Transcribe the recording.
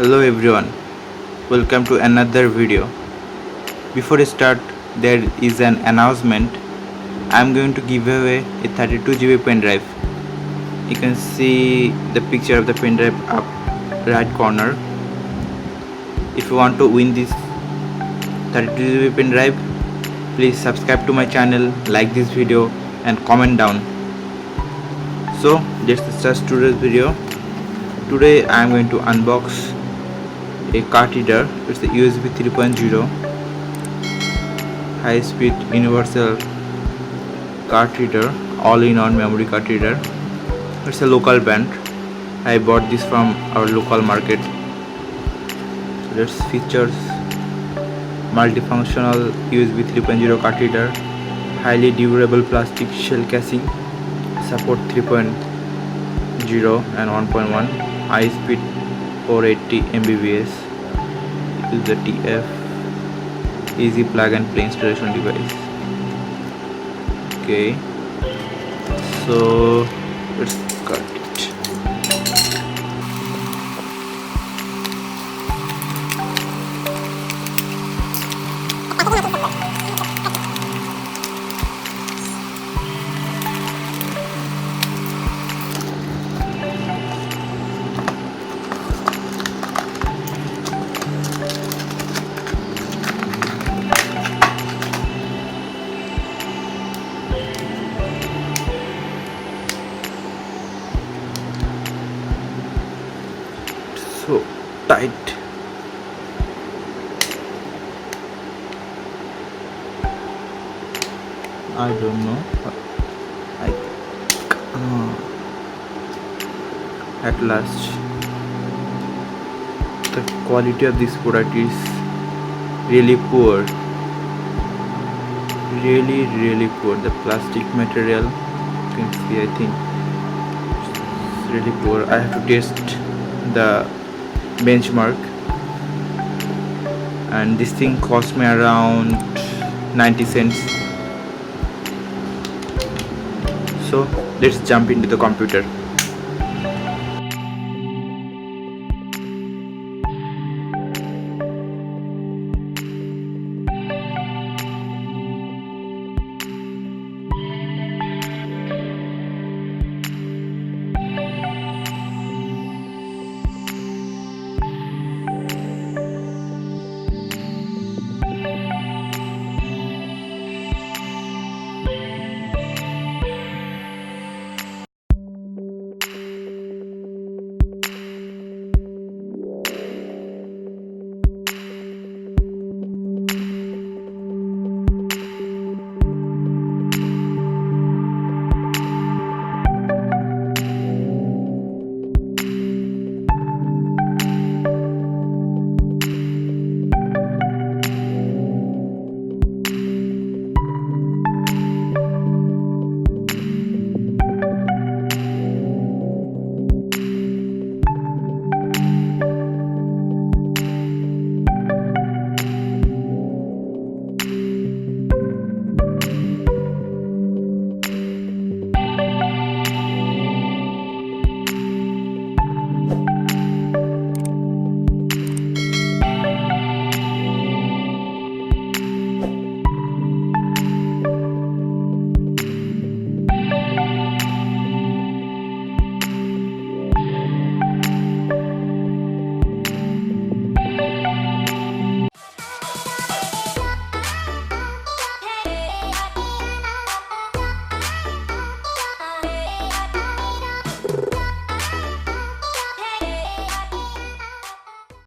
Hello everyone, welcome to another video. Before I start, there is an announcement. I am going to give away a 32GB pen drive. You can see the picture of the pen drive up right corner. If you want to win this 32GB pen drive, please subscribe to my channel, like this video and comment down. So let's start today's video. Today I am going to unbox a card reader. It's a USB 3.0 high speed universal card reader, all-in-one memory card reader. It's a local brand. I bought this from our local market. So that's features: multifunctional USB 3.0 card reader, highly durable plastic shell casing, support 3.0 and 1.1, high speed 480 Mbps. Use the TF, easy plug and play installation device. Okay, so let's cut it. So tight. I don't know. At last, the quality of this product is really poor. Really poor. The plastic material, you can see, I think it's really poor. I have to test the benchmark, and this thing cost me around 90 cents. So let's jump into the computer.